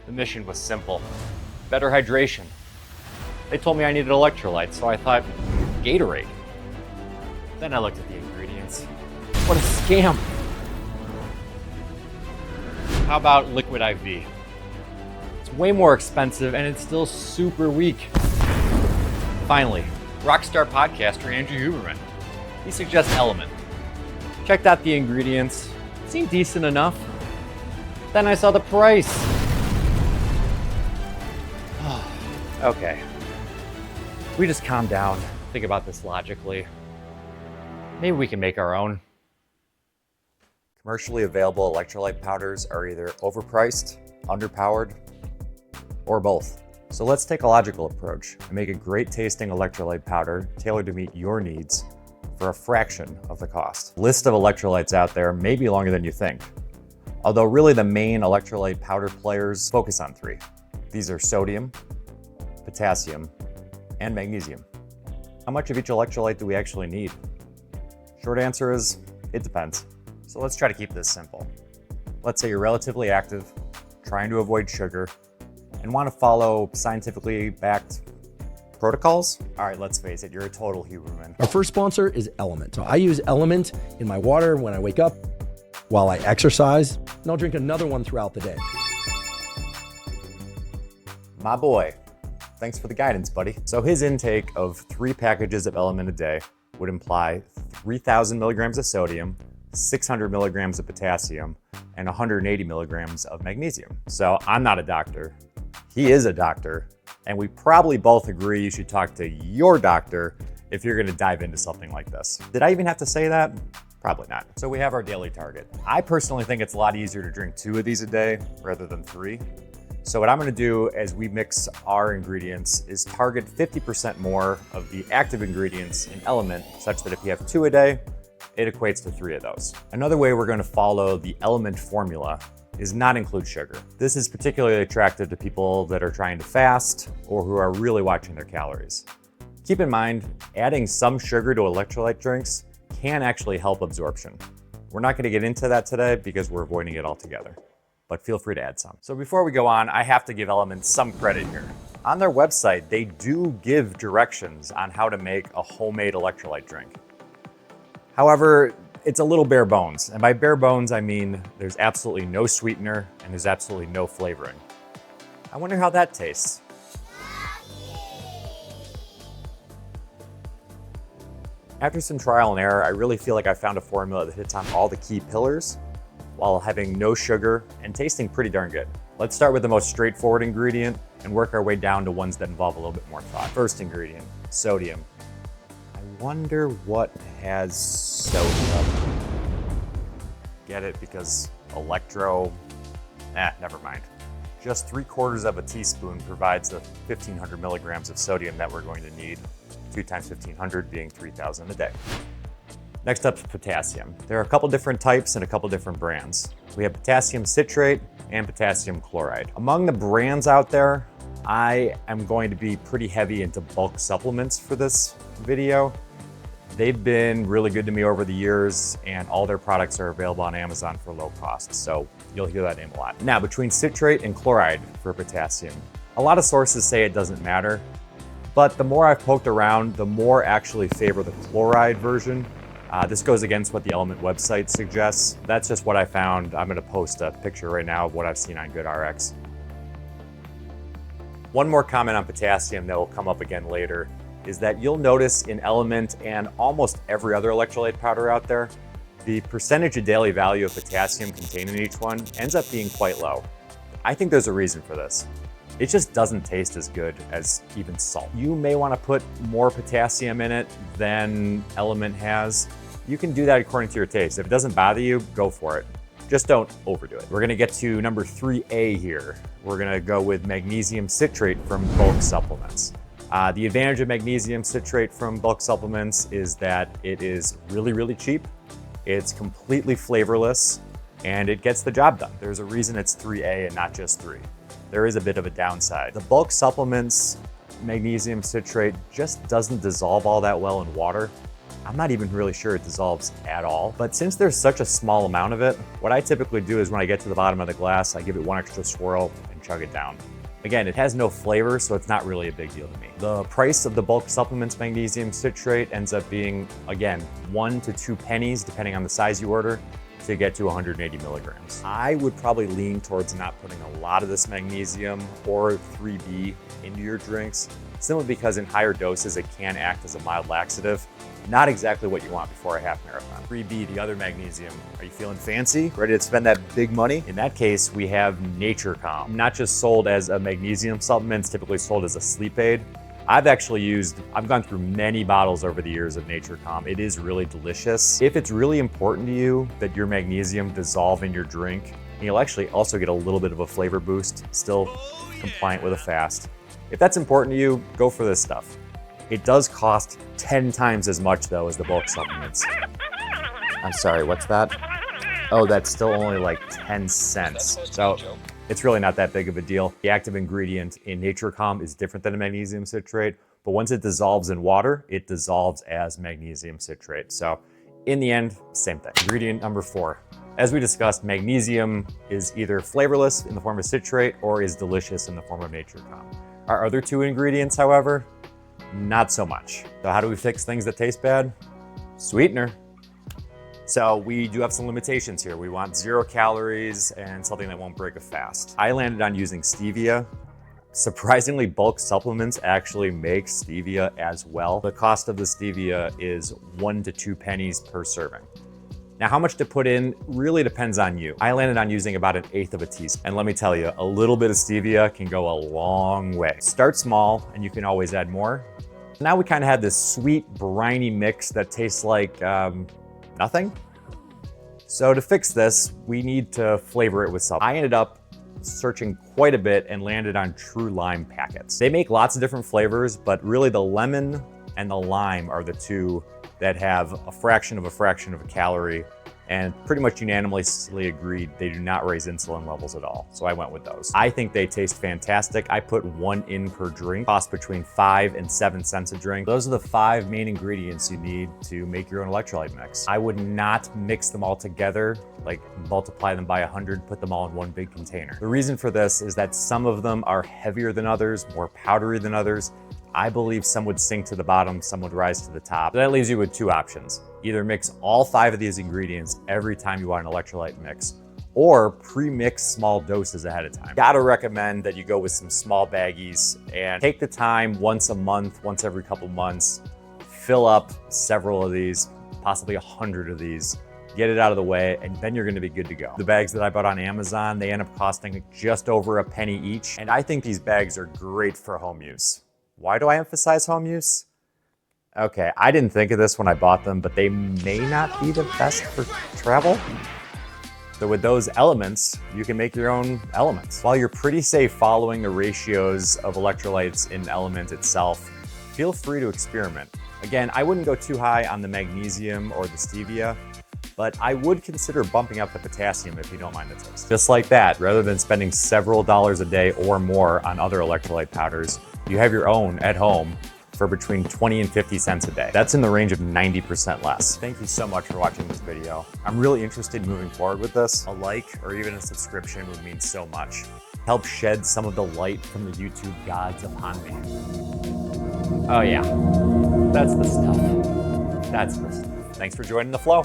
The mission was simple. Better hydration. They told me I needed electrolytes, so I thought, Gatorade. Then I looked at the ingredients. What a scam. How about liquid IV? It's way more expensive and it's still super weak. Finally, rockstar podcaster Andrew Huberman. He suggests LMNT. Checked out the ingredients. Seemed decent enough. Then I saw the price. Okay. We just calm down, think about this logically. Maybe we can make our own. Commercially available electrolyte powders are either overpriced, underpowered, or both. So let's take a logical approach and make a great tasting electrolyte powder tailored to meet your needs for a fraction of the cost. List of electrolytes out there may be longer than you think, although really the main electrolyte powder players focus on three. These are sodium, potassium, and magnesium. How much of each electrolyte do we actually need? Short answer is, it depends. So let's try to keep this simple. Let's say you're relatively active, trying to avoid sugar, and want to follow scientifically backed protocols. All right, let's face it, you're a total Huberman. Our first sponsor is LMNT. So I use LMNT in my water when I wake up, while I exercise, and I'll drink another one throughout the day. My boy, thanks for the guidance, buddy. So his intake of 3 packages of LMNT a day would imply 3,000 milligrams of sodium, 600 milligrams of potassium, and 180 milligrams of magnesium. So I'm not a doctor. He is a doctor, and we probably both agree you should talk to your doctor if you're gonna dive into something like this. Did I even have to say that? Probably not. So we have our daily target. I personally think it's a lot easier to drink 2 of these a day rather than 3. So what I'm gonna do as we mix our ingredients is target 50% more of the active ingredients in LMNT, such that if you have 2 a day, it equates to 3 of those. Another way we're gonna follow the LMNT formula is not include sugar. This is particularly attractive to people that are trying to fast or who are really watching their calories. Keep in mind, adding some sugar to electrolyte drinks can actually help absorption. We're not gonna get into that today because we're avoiding it altogether, but feel free to add some. So before we go on, I have to give LMNT some credit here. On their website, they do give directions on how to make a homemade electrolyte drink. However, it's a little bare bones. And by bare bones, I mean there's absolutely no sweetener and there's absolutely no flavoring. I wonder how that tastes. After some trial and error, I really feel like I found a formula that hits on all the key pillars while having no sugar and tasting pretty darn good. Let's start with the most straightforward ingredient and work our way down to ones that involve a little bit more thought. First ingredient, sodium. I wonder what has sodium. Get it? Because never mind. Just 3/4 of a teaspoon provides the 1,500 milligrams of sodium that we're going to need. 2 times 1,500 being 3,000 a day. Next up is potassium. There are a couple different types and a couple different brands. We have potassium citrate and potassium chloride. Among the brands out there, I am going to be pretty heavy into bulk supplements for this video. They've been really good to me over the years, and all their products are available on Amazon for low cost, so you'll hear that name a lot. Now, between citrate and chloride for potassium, a lot of sources say it doesn't matter, but the more I've poked around, the more actually favor the chloride version. This goes against what the LMNT website suggests. That's just what I found. I'm gonna post a picture right now of what I've seen on GoodRx. One more comment on potassium that will come up again later is that you'll notice in LMNT and almost every other electrolyte powder out there, the percentage of daily value of potassium contained in each one ends up being quite low. I think there's a reason for this. It just doesn't taste as good as even salt. You may want to put more potassium in it than LMNT has. You can do that according to your taste. If it doesn't bother you, go for it. Just don't overdo it. We're gonna get to number 3A here. We're gonna go with magnesium citrate from bulk supplements. The advantage of magnesium citrate from bulk supplements is that it is really, really cheap. It's completely flavorless and it gets the job done. There's a reason it's 3A and not just 3. There is a bit of a downside. The bulk supplements magnesium citrate just doesn't dissolve all that well in water. I'm not even really sure it dissolves at all. But since there's such a small amount of it, what I typically do is when I get to the bottom of the glass, I give it one extra swirl and chug it down. Again, it has no flavor, so it's not really a big deal to me. The price of the bulk supplements magnesium citrate ends up being, again, 1 to 2 pennies, depending on the size you order, to get to 180 milligrams. I would probably lean towards not putting a lot of this magnesium or 3B into your drinks, simply because in higher doses, it can act as a mild laxative. Not exactly what you want before a half marathon. 3B, the other magnesium. Are you feeling fancy? Ready to spend that big money? In that case, we have Nature Calm. Not just sold as a magnesium supplement, it's typically sold as a sleep aid. I've gone through many bottles over the years of Nature Calm. It is really delicious. If it's really important to you that your magnesium dissolve in your drink, you'll actually also get a little bit of a flavor boost, still compliant with a fast. If that's important to you, go for this stuff. It does cost 10 times as much though as the bulk supplements. I'm sorry, what's that? Oh, that's still only like 10 cents. So it's really not that big of a deal. The active ingredient in Nature Calm is different than a magnesium citrate, but once it dissolves in water, it dissolves as magnesium citrate. So in the end, same thing. Ingredient number 4. As we discussed, magnesium is either flavorless in the form of citrate or is delicious in the form of Nature Calm. Our other 2 ingredients, however, not so much. So how do we fix things that taste bad? Sweetener. So we do have some limitations here. We want 0 calories and something that won't break a fast. I landed on using stevia. Surprisingly, bulk supplements actually make stevia as well. The cost of the stevia is 1 to 2 pennies per serving. Now, how much to put in really depends on you. I landed on using about 1/8 of a teaspoon. And let me tell you, a little bit of stevia can go a long way. Start small and you can always add more. Now we kind of have this sweet, briny mix that tastes like nothing. So to fix this, we need to flavor it with something. I ended up searching quite a bit and landed on True Lime packets. They make lots of different flavors, but really the lemon and the lime are the 2 that have a fraction of a calorie, and pretty much unanimously agreed they do not raise insulin levels at all. So I went with those. I think they taste fantastic. I put 1 in per drink, cost between 5 and 7 cents a drink. Those are the 5 main ingredients you need to make your own electrolyte mix. I would not mix them all together, like multiply them by 100, put them all in one big container. The reason for this is that some of them are heavier than others, more powdery than others. I believe some would sink to the bottom, some would rise to the top. So that leaves you with 2 options. Either mix all 5 of these ingredients every time you want an electrolyte mix, or pre-mix small doses ahead of time. Gotta recommend that you go with some small baggies and take the time once a month, once every couple months, fill up several of these, possibly 100 of these, get it out of the way, and then you're gonna be good to go. The bags that I bought on Amazon, they end up costing just over a penny each, and I think these bags are great for home use. Why do I emphasize home use? Okay, I didn't think of this when I bought them, but they may not be the best for travel. So with those elements, you can make your own elements. While you're pretty safe following the ratios of electrolytes in LMNT itself, feel free to experiment. Again, I wouldn't go too high on the magnesium or the stevia, but I would consider bumping up the potassium if you don't mind the taste. Just like that, rather than spending several dollars a day or more on other electrolyte powders, you have your own at home for between 20 and 50 cents a day. That's in the range of 90% less. Thank you so much for watching this video. I'm really interested in moving forward with this. A like or even a subscription would mean so much. Help shed some of the light from the YouTube gods upon me. Oh yeah, that's the stuff. That's the stuff. Thanks for joining the flow.